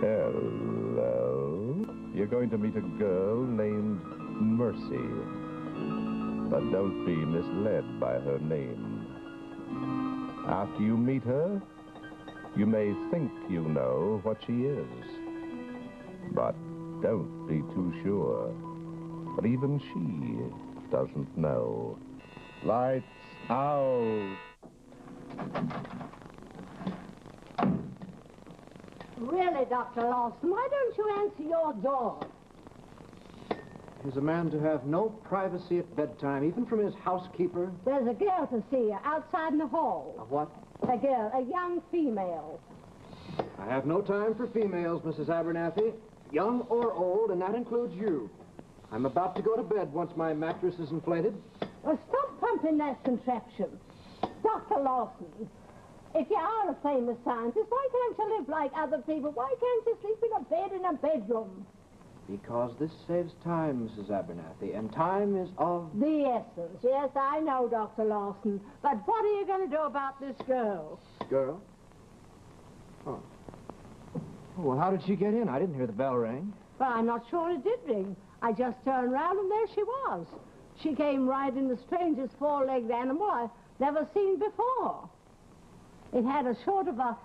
Hello. You're going to meet a girl named Mercy. But don't be misled by her name. After you meet her, you may think you know what she is. But don't be too sure. But even she doesn't know. Lights out. Really, Dr. Lawson, why don't you answer your door? Is a man to have no privacy at bedtime, even from his housekeeper? There's a girl to see you outside in the hall. A what? A girl, a young female. I have no time for females, Mrs. Abernathy, young or old, and that includes you. I'm about to go to bed once my mattress is inflated. Well, stop pumping that contraption. Dr. Lawson, if you are a famous scientist, why can't you live like other people? Why can't you sleep in a bed in a bedroom? Because this saves time, Mrs. Abernathy, and time is of... The essence. Yes, I know, Dr. Lawson. But what are you going to do about this girl? Girl? Oh. Well, how did she get in? I didn't hear the bell ring. Well, I'm not sure it did ring. I just turned around and there she was. She came riding the strangest four-legged animal I've never seen before. It had a sort of a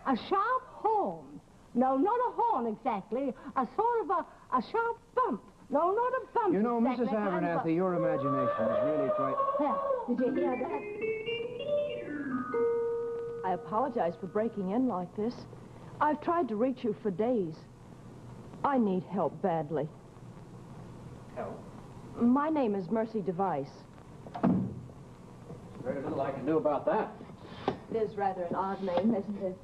sharp horn. No, not a horn exactly. A sort of a sharp bump. No, not a bump. You know, exactly. Mrs. Abernathy, your imagination is really quite... Did you hear that? I apologize for breaking in like this. I've tried to reach you for days. I need help badly. Help? My name is Mercy Device. Very little I can do about that. It is rather an odd name, isn't it?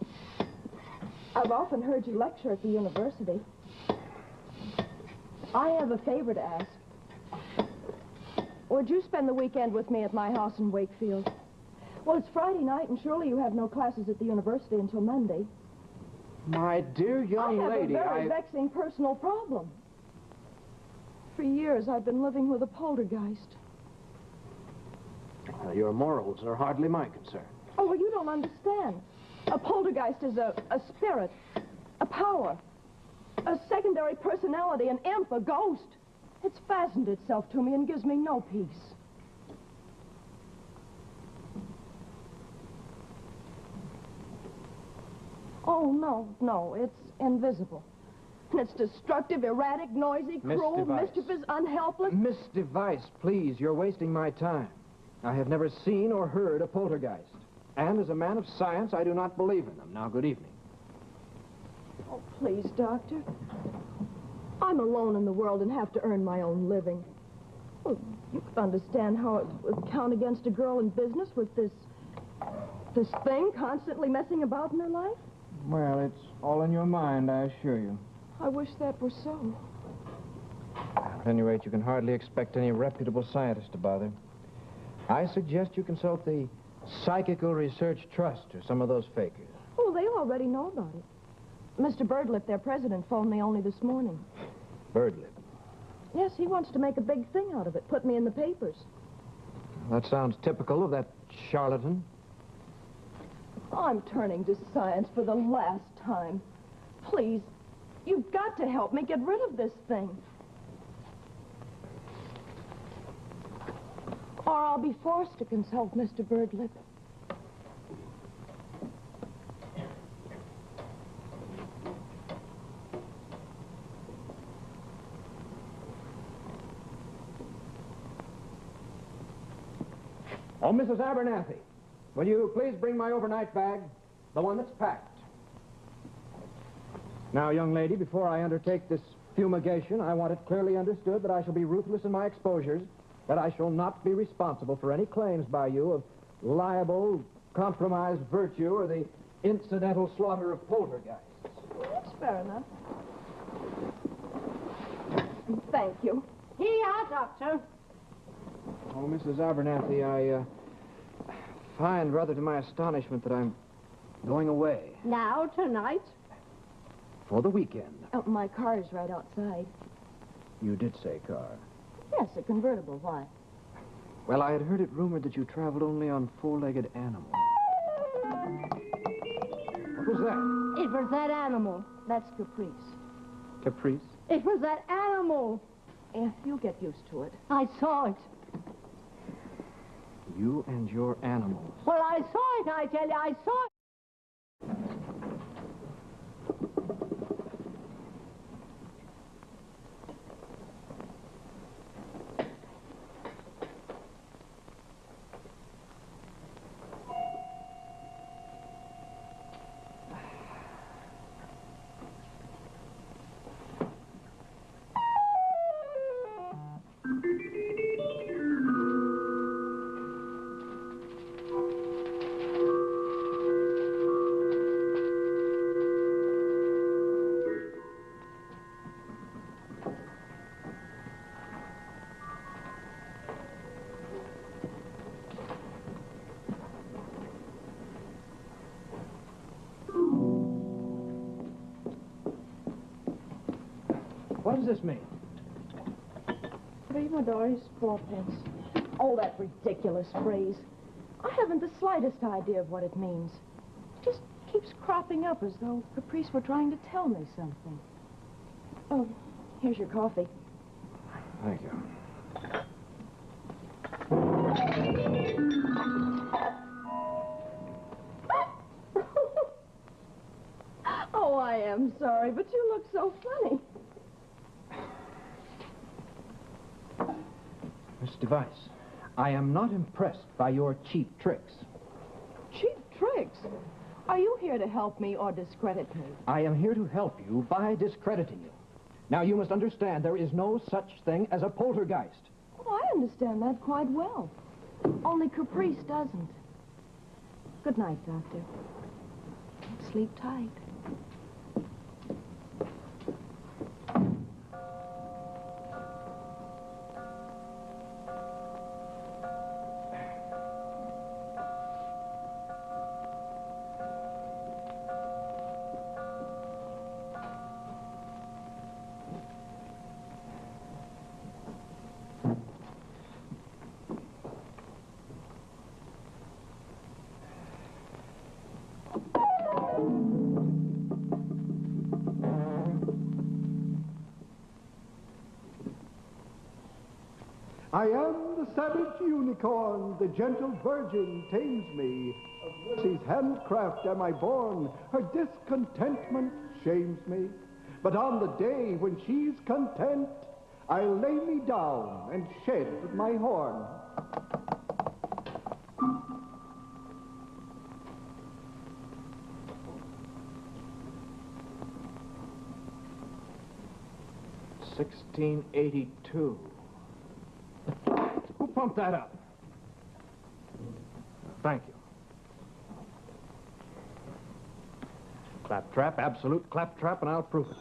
I've often heard you lecture at the university. I have a favor to ask. Would you spend the weekend with me at my house in Wakefield? Well, it's Friday night, and surely you have no classes at the university until Monday. My dear young lady, I have a very vexing personal problem. For years, I've been living with a poltergeist. Your morals are hardly my concern. Oh, well, you don't understand. A poltergeist is a spirit, a power, a secondary personality, an imp, a ghost. It's fastened itself to me and gives me no peace. Oh, no, it's invisible. And it's destructive, erratic, noisy, cruel, mischievous, unhelpless. Miss Device, please, you're wasting my time. I have never seen or heard a poltergeist. And as a man of science, I do not believe in them. Now, good evening. Oh, please, Doctor. I'm alone in the world and have to earn my own living. Well, you could understand how it would count against a girl in business with this thing constantly messing about in her life. Well, it's all in your mind, I assure you. I wish that were so. At any rate, you can hardly expect any reputable scientist to bother. I suggest you consult the Psychical Research Trust or some of those fakers. Oh, they already know about it. Mr. Birdlip, their president, phoned me only this morning. Birdlip? Yes, he wants to make a big thing out of it, put me in the papers. That sounds typical of that charlatan. I'm turning to science for the last time. Please, you've got to help me get rid of this thing. Or I'll be forced to consult Mr. Birdlip. Oh, Mrs. Abernathy, will you please bring my overnight bag, the one that's packed? Now, young lady, before I undertake this fumigation, I want it clearly understood that I shall be ruthless in my exposures, that I shall not be responsible for any claims by you of libel, compromised virtue, or the incidental slaughter of poltergeists. That's fair enough. Thank you. Here, Doctor. Oh, Mrs. Abernathy, I find, rather to my astonishment, that I'm going away Now, tonight? for the weekend. Oh, my car is right outside. You did say car. Yes, a convertible. Why? Well, I had heard it rumored that you traveled only on four-legged animals. What was that? It was that animal. That's Caprice. Caprice? It was that animal. You'll get used to it. I saw it. You and your animals. Well, I saw it, I tell you. I saw it. What does this mean? Prima Doris, 4 pence. Oh, that ridiculous phrase. I haven't the slightest idea of what it means. It just keeps cropping up as though Caprice were trying to tell me something. Oh, here's your coffee. Thank you. Oh, I am sorry, but you look so funny. Miss Device, I am not impressed by your cheap tricks. Cheap tricks? Are you here to help me or discredit me? I am here to help you by discrediting you. Now, you must understand there is no such thing as a poltergeist. Oh, I understand that quite well. Only Caprice doesn't. Good night, Doctor. Sleep tight. I am the savage unicorn, the gentle virgin tames me. Of Mercy's handcraft am I born, her discontentment shames me. But on the day when she's content, I'll lay me down and shed my horn. $16.82. Who pumped that up? Thank you. Claptrap, absolute claptrap, and I'll prove it.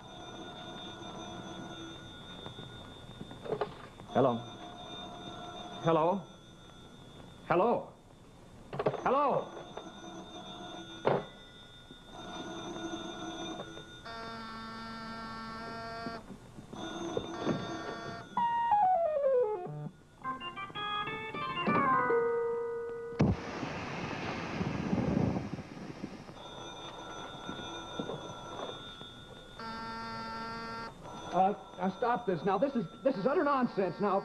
Hello? Hello? Hello? Hello? Now stop this. Now, this is utter nonsense. Now,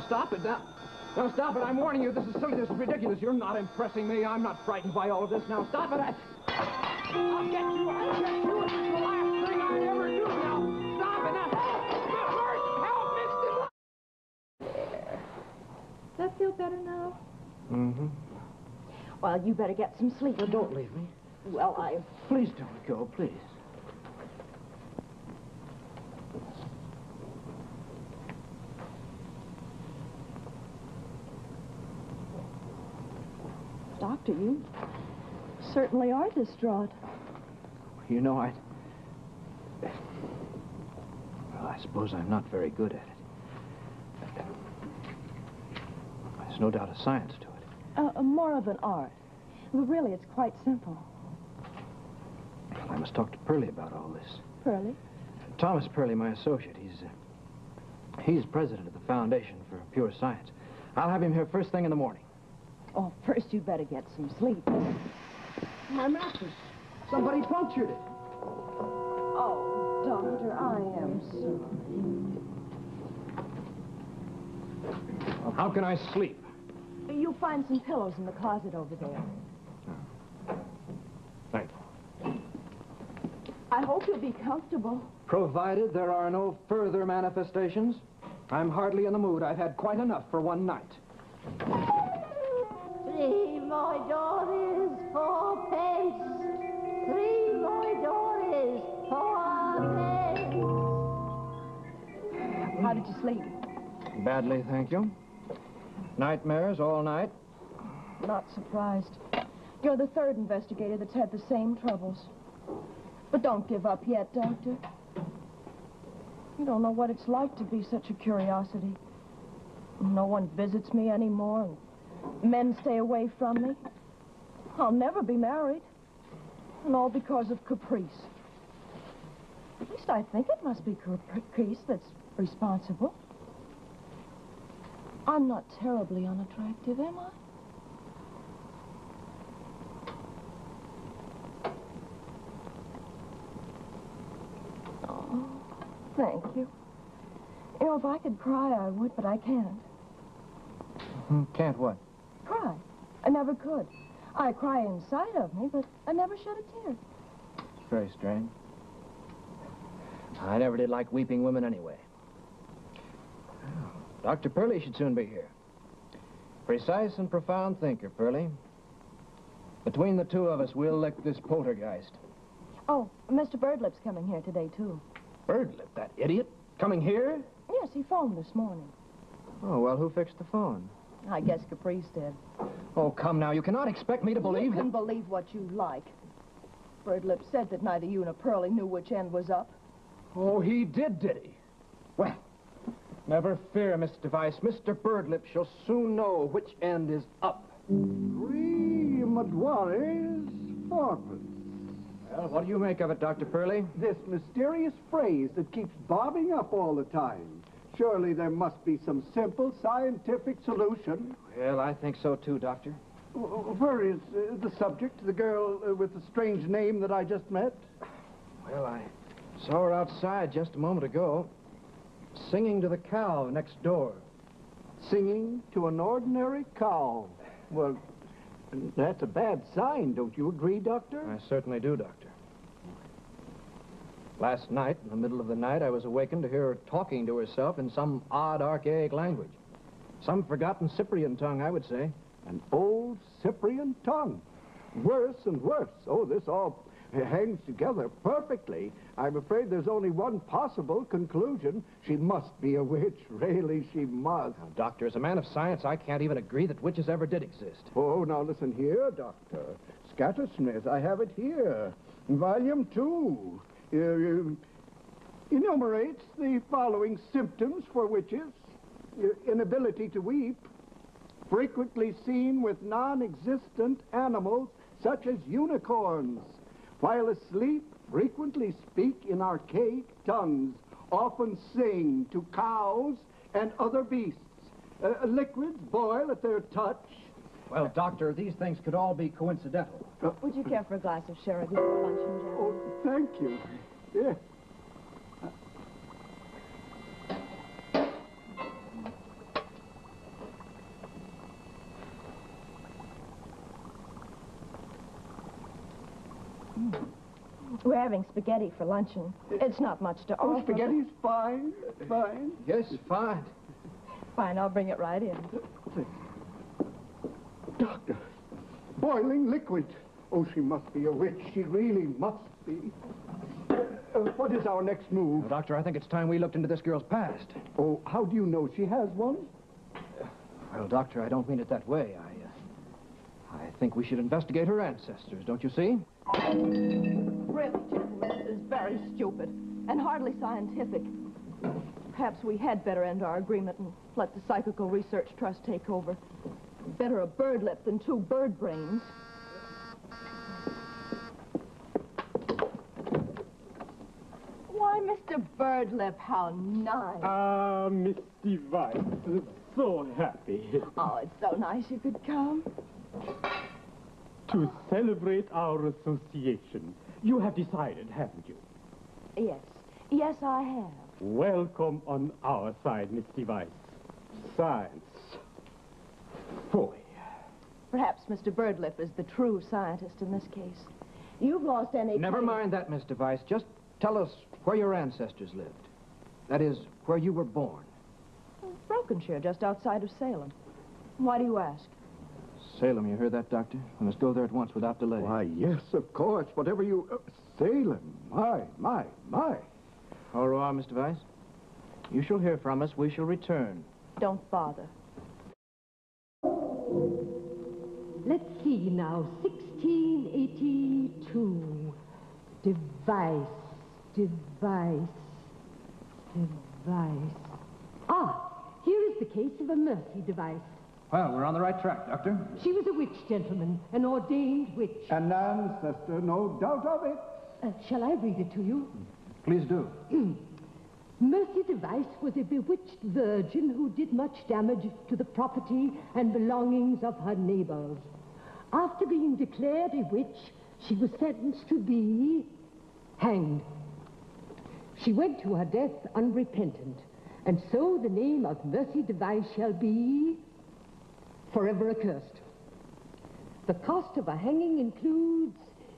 stop it. Now, stop it. I'm warning you. This is silly. This is ridiculous. You're not impressing me. I'm not frightened by all of this. Now, stop it. I'll get you. I'll get you. It's the last thing I ever do. Now, stop it. Now, help, Mr. Does that feel better now? Mm-hmm. Well, you better get some sleep. Well, don't leave me. Well, Please don't go, please. Doctor, you certainly are distraught. You know, well, I suppose I'm not very good at it. There's no doubt of science to it. More of an art. Well, really, it's quite simple. Well, I must talk to Pearlie about all this. Pearlie? Thomas Pearlie, my associate, he's president of the Foundation for Pure Science. I'll have him here first thing in the morning. Oh, first you better get some sleep. My mattress. Somebody punctured it. Oh, Doctor, I am sorry. Well, how can I sleep? You'll find some pillows in the closet over there. Thank you. I hope you'll be comfortable. Provided there are no further manifestations. I'm hardly in the mood. I've had quite enough for one night. 3 more dollars, 4 pence. 3 more dollars, 4 pence. How did you sleep? Badly, thank you. Nightmares all night. Not surprised. You're the third investigator that's had the same troubles. But don't give up yet, Doctor. You don't know what it's like to be such a curiosity. No one visits me anymore, and men stay away from me. I'll never be married. And all because of caprice. At least I think it must be caprice that's responsible. I'm not terribly unattractive, am I? Oh, thank you. You know, if I could cry, I would, but I can't. Can't what? Cry. I never could. I cry inside of me, but I never shed a tear. Very strange. I never did like weeping women anyway. Dr. Pearlie should soon be here. Precise and profound thinker, Pearlie. Between the two of us, we'll lick this poltergeist. Oh, Mr. Birdlip's coming here today, too. Birdlip, that idiot? Coming here? Yes, he phoned this morning. Oh, well, who fixed the phone? I guess Caprice did. Oh, come now. You cannot expect me to believe You can believe what you like. Birdlip said that neither you nor Pearlie knew which end was up. Oh, he did he? Well, never fear, Miss Device. Mr. Birdlip shall soon know which end is up. 3 Madoires, 4pence. Well, what do you make of it, Dr. Pearlie? This mysterious phrase that keeps bobbing up all the time. Surely there must be some simple scientific solution. Well, I think so, too, Doctor. Where is the subject, the girl with the strange name that I just met? Well, I saw her outside just a moment ago, singing to the cow next door. Singing to an ordinary cow. Well, that's a bad sign, don't you agree, Doctor? I certainly do, Doctor. Last night, in the middle of the night, I was awakened to hear her talking to herself in some odd, archaic language. Some forgotten Cyprian tongue, I would say. An old Cyprian tongue. Worse and worse. Oh, this all hangs together perfectly. I'm afraid there's only one possible conclusion. She must be a witch. Really, she must. Now, Doctor, as a man of science, I can't even agree that witches ever did exist. Oh, now listen here, Doctor. Scattersmith, I have it here. Volume 2. Enumerates the following symptoms for witches. Inability to weep. Frequently seen with non-existent animals such as unicorns. While asleep, frequently speak in archaic tongues. Often sing to cows and other beasts. Liquids boil at their touch. Well, Doctor, these things could all be coincidental. Would you care for a glass of sherry before luncheon, Jerry? Oh, thank you. Yeah. We're having spaghetti for luncheon. It's not much to Oh, offer. spaghetti's fine. Fine. Yes, fine. Fine, I'll bring it right in. Doctor, boiling liquid. Oh, she must be a witch. She really must be. What is our next move? Well, Doctor, I think it's time we looked into this girl's past. Oh, how do you know she has one? Well, Doctor, I don't mean it that way. I think we should investigate her ancestors, don't you see? Really, gentlemen, this is very stupid and hardly scientific. Perhaps we had better end our agreement and let the Psychical Research Trust take over. Better a bird lip than two bird brains. Why, Mr. Birdlip, how nice. Ah, Miss Device, so happy Oh, it's so nice you could come. to celebrate our association. You have decided, haven't you? Yes. Yes, I have. Welcome on our side, Miss Device. Science. Boy. Perhaps Mr. Birdlip is the true scientist in this case. You've lost any... Never mind that, Miss Device. Just tell us where your ancestors lived. That is, where you were born. Brokenshire, just outside of Salem. Why do you ask? Salem, you heard that, Doctor? We must go there at once without delay. Why, yes, of course. Whatever you... Salem. My. Au revoir, Miss Device. You shall hear from us. We shall return. Don't bother. Let's see now, 1682. Device. Ah, here is the case of a Mercy Device. Well, we're on the right track, Doctor. She was a witch, gentlemen, an ordained witch. An ancestor, no doubt of it. Shall I read it to you? Please do. Mercy Device was a bewitched virgin who did much damage to the property and belongings of her neighbors. After being declared a witch, she was sentenced to be hanged. She went to her death unrepentant, and so the name of Mercy Device shall be forever accursed. The cost of a hanging includes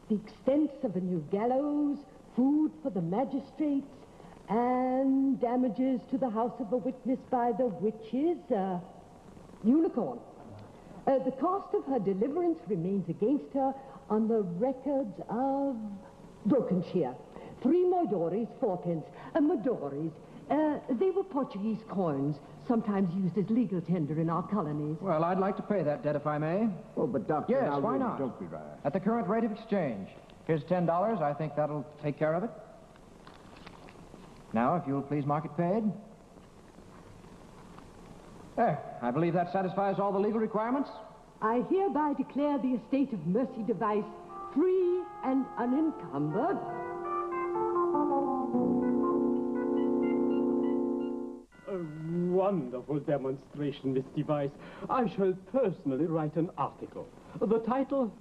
the expense of a new gallows, food for the magistrates, and damages to the house of a witness by the witches, unicorn. The cost of her deliverance remains against her on the records of Brokenshire. 3 moidores, 4 pence. Moidores, they were Portuguese coins, sometimes used as legal tender in our colonies. Well, I'd like to pay that debt if I may. Oh, but Doctor, Yes, now why really, not? don't be rash. At the current rate of exchange. Here's $10. I think that'll take care of it. Now, if you'll please mark it paid. There. I believe that satisfies all the legal requirements. I hereby declare the estate of Mercy Device free and unencumbered. A wonderful demonstration, Miss Device. I shall personally write an article. The title,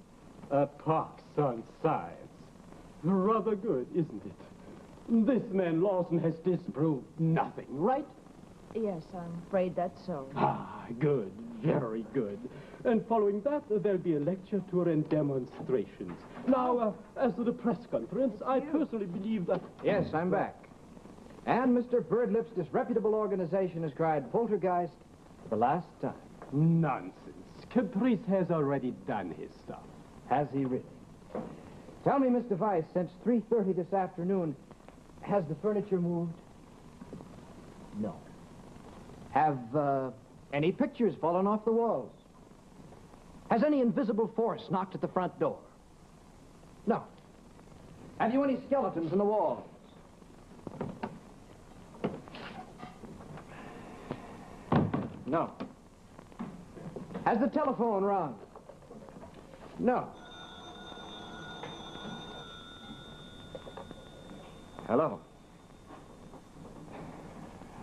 Parks on Science. Rather good, isn't it? This man Lawson has disproved nothing, right? Yes, I'm afraid that's so. Ah, good. Very good. And following that, there'll be a lecture tour and demonstrations. Now, as to the press conference, I personally believe that... Yes, I'm back. And Mr. Birdlip's disreputable organization has cried poltergeist for the last time. Nonsense. Caprice has already done his stuff. Has he really? Tell me, Miss Device, since 3:30 this afternoon, has the furniture moved? No. Have, any pictures fallen off the walls? Has any invisible force knocked at the front door? No. Have you any skeletons in the walls? No. Has the telephone rung? No. Hello?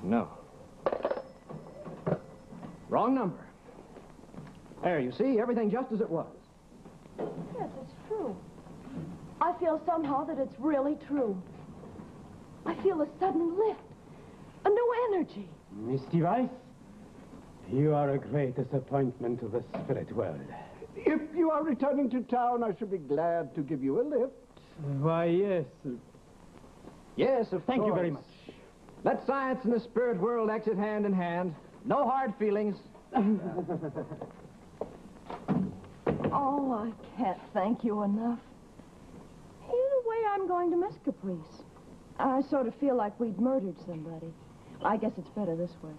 No. Wrong number. There, you see, everything just as it was. Yes, it's true. I feel somehow that it's really true. I feel a sudden lift, a new energy. Miss Device, you are a great disappointment to the spirit world. If you are returning to town, I should be glad to give you a lift. Why, yes. Yes, of Thank course. you very much. Let science and the spirit world exit hand in hand. No hard feelings. Oh, I can't thank you enough. In a way, I'm going to miss Caprice. I sort of feel like we'd murdered somebody. I guess it's better this way.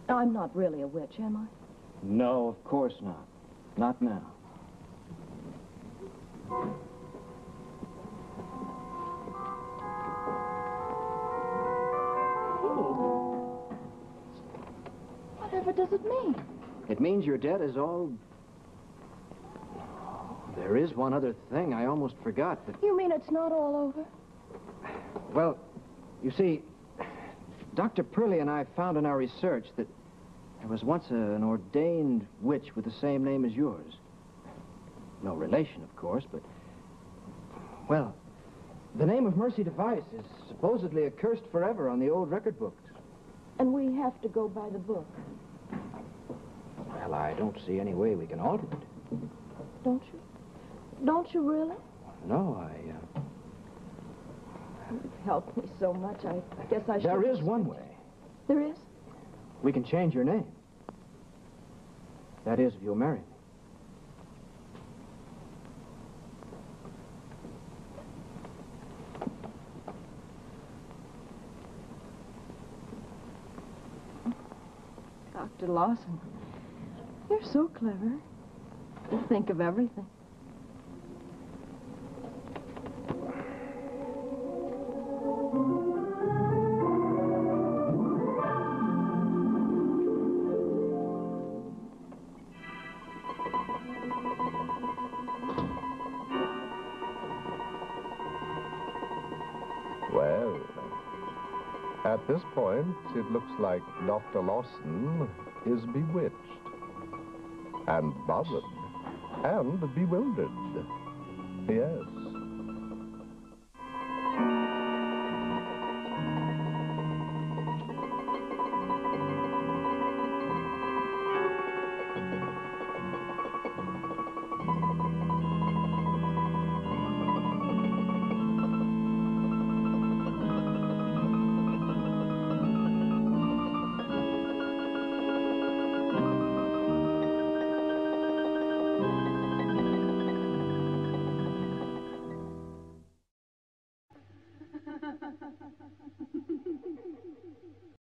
I'm not really a witch, am I? No, of course not. Not now. Whatever does it mean? It means your debt is all... There is one other thing I almost forgot, but... You mean it's not all over? Well, you see, Dr. Purley and I found in our research that there was once an ordained witch with the same name as yours. No relation, of course, but... Well, the name of Mercy Device is supposedly accursed forever on the old record books. And we have to go by the book, Well, I don't see any way we can alter it. don't you? Don't you really? No, You've helped me so much, I guess I should... There is one way. There is? We can change your name. That is, if you'll marry me. Dr. Lawson, you're so clever. You think of everything. Well, at this point, it looks like Dr. Lawson is bewitched, and bothered, and bewildered. Yes.